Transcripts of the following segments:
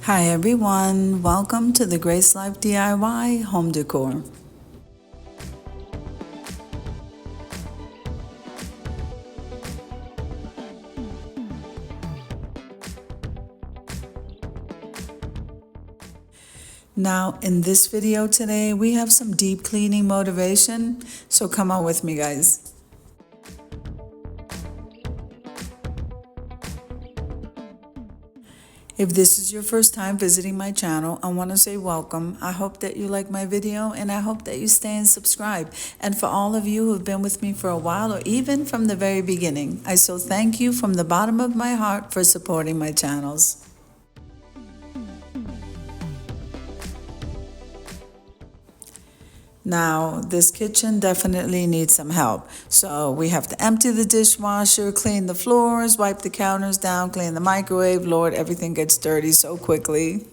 Hi everyone, welcome to the Grace Life DIY Home Decor. Now in this video today, we have some deep cleaning motivation, so come on with me guys. If this is your first time visiting my channel, I want to say welcome. I hope that you like my video and I hope that you stay and subscribe. And for all of you who have been with me for a while or even from the very beginning, I so thank you from the bottom of my heart for supporting my channels. Now, this kitchen definitely needs some help. So we have to empty the dishwasher, clean the floors, wipe the counters down, clean the microwave. Lord, everything gets dirty so quickly.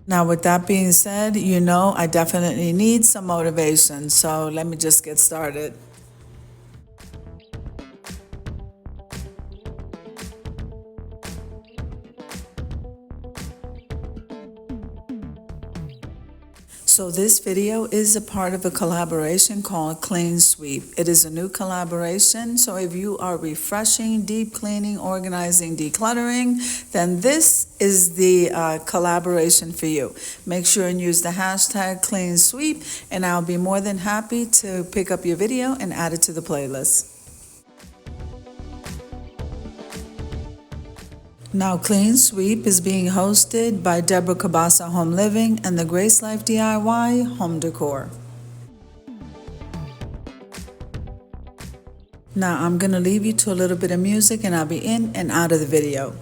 Now, with that being said, you know I definitely need some motivation. So let me just get started. So this video is a part of a collaboration called Clean Sweep. It is a new collaboration, so if you are refreshing, deep cleaning, organizing, decluttering, then this is the collaboration for you. Make sure and use the hashtag Clean Sweep, and I'll be more than happy to pick up your video and add it to the playlist. Now, Clean Sweep is being hosted by Deborah Cabasa Home Living and the Grace Life DIY Home Decor. Now, I'm going to leave you to a little bit of music and I'll be in and out of the video.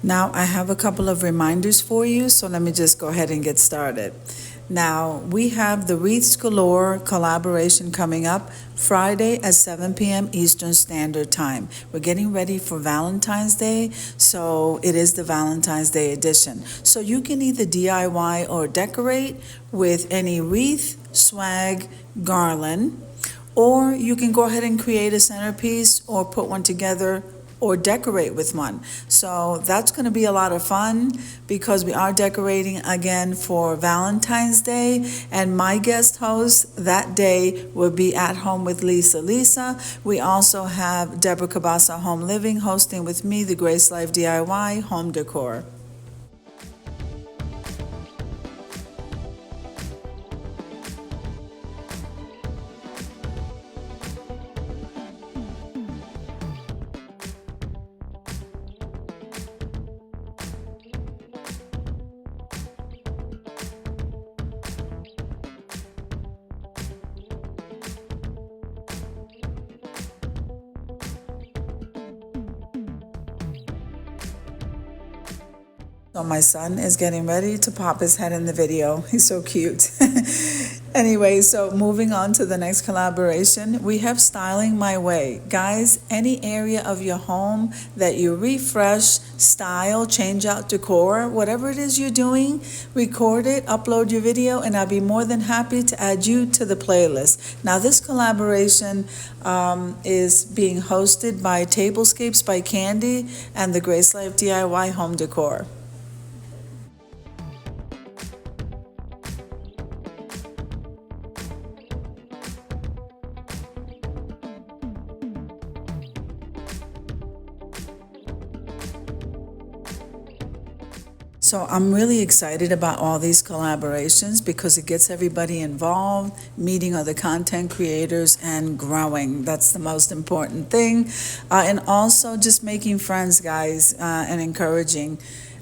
Now, I have a couple of reminders for you, so let me just go ahead and get started. Now, we have the Wreaths Galore collaboration coming up Friday at 7 p.m. Eastern Standard Time. We're getting ready for Valentine's Day, so it is the Valentine's Day edition. So you can either DIY or decorate with any wreath, swag, garland, or you can go ahead and create a centerpiece or put one together or decorate with one. So that's going to be a lot of fun because we are decorating again for Valentine's Day, and my guest host that day will be At Home with Lisa. We also have Deborah Cabasa Home Living hosting with me, the Grace Life DIY Home Decor. So my son is getting ready to pop his head in the video. He's so cute. Anyway, so moving on to the next collaboration, we have Styling My Way. Guys, any area of your home that you refresh, style, change out decor, whatever it is you're doing, record it, upload your video, and I'll be more than happy to add you to the playlist. Now, this collaboration is being hosted by Tablescapes by Candy and the Grace Life DIY Home Decor. So I'm really excited about all these collaborations because it gets everybody involved, meeting other content creators and growing. That's the most important thing. And also just making friends, guys, and encouraging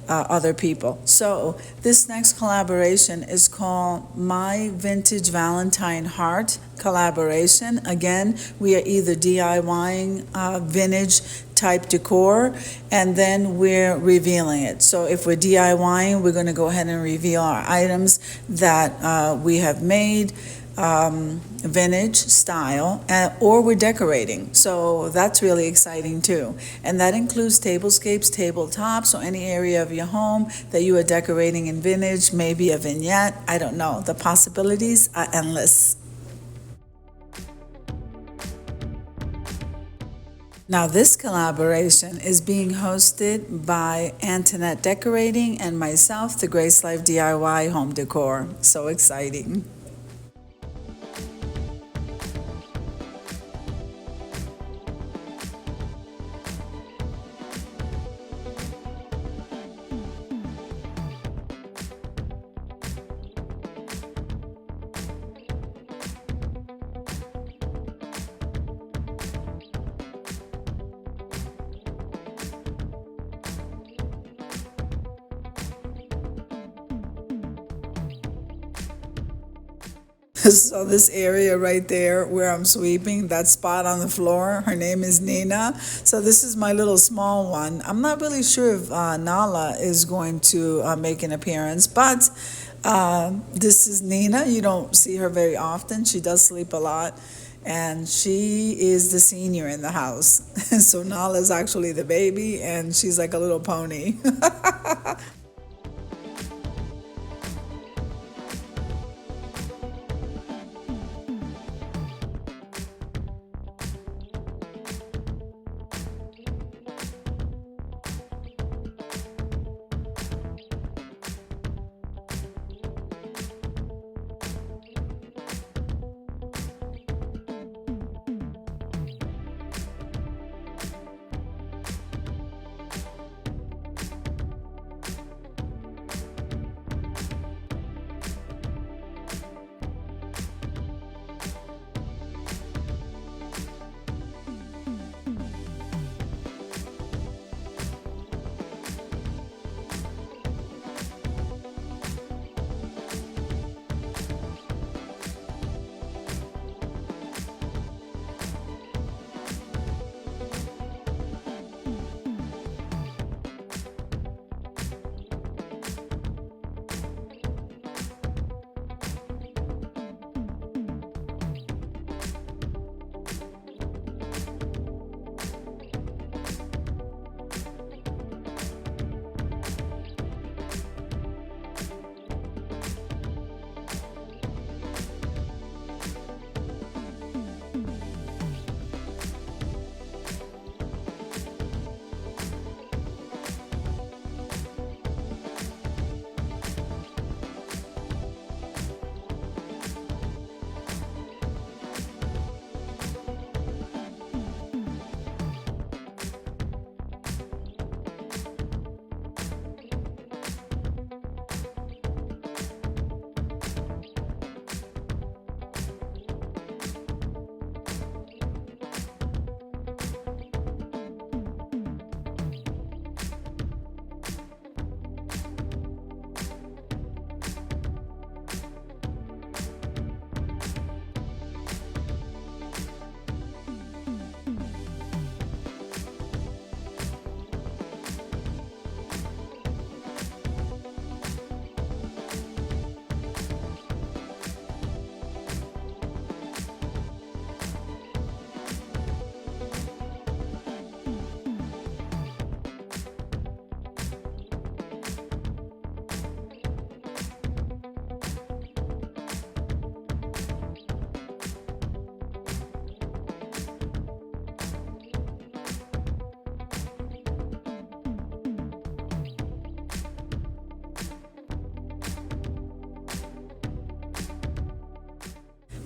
other people. So this next collaboration is called My Vintage Valentine Heart collaboration. Again, we are either DIYing vintage type decor, and then we're revealing it. So if we're DIYing, we're going to go ahead and reveal our items that we have made vintage style, or we're decorating. So that's really exciting too. And that includes tablescapes, tabletops, so any area of your home that you are decorating in vintage, maybe a vignette, I don't know. The possibilities are endless. Now, this collaboration is being hosted by Antoinette Decorating and myself, the Grace Life DIY Home Decor. So exciting. So this area right there where I'm sweeping, that spot on the floor, her name is Nina. So this is my little small one. I'm not really sure if Nala is going to make an appearance, but this is Nina. You don't see her very often. She does sleep a lot. And she is the senior in the house. So Nala is actually the baby, and she's like a little pony.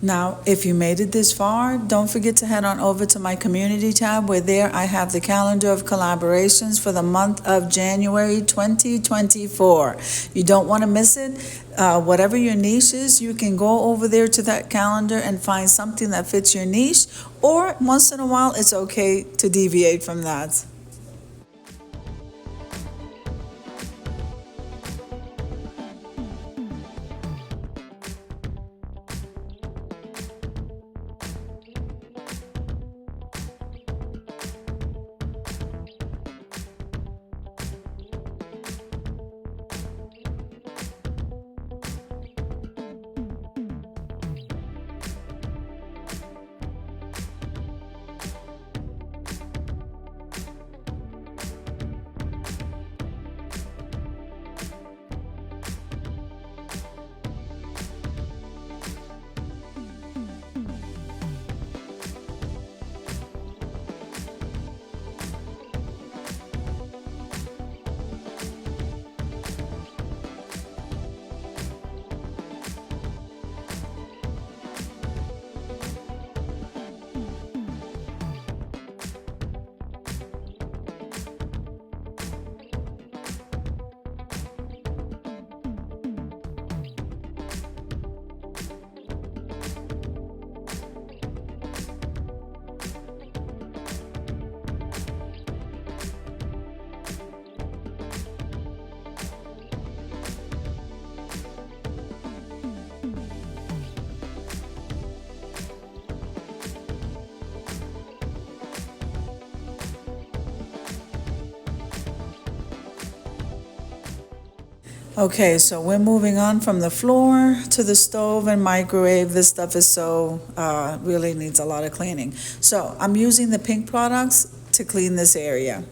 Now, if you made it this far, don't forget to head on over to my community tab, where there I have the calendar of collaborations for the month of January 2024. You don't want to miss it. Whatever your niche is, you can go over there to that calendar and find something that fits your niche, or once in a while, it's okay to deviate from that. Okay, so we're moving on from the floor to the stove and microwave. This stuff is really needs a lot of cleaning. So I'm using the pink products to clean this area.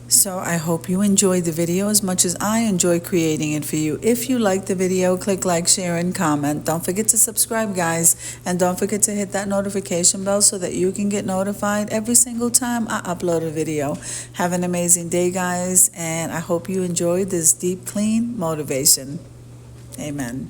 So I hope you enjoyed the video as much as I enjoy creating it for you. If you like the video, click like, share, and comment. Don't forget to subscribe, guys. And don't forget to hit that notification bell so that you can get notified every single time I upload a video. Have an amazing day, guys. And I hope you enjoyed this deep clean motivation. Amen.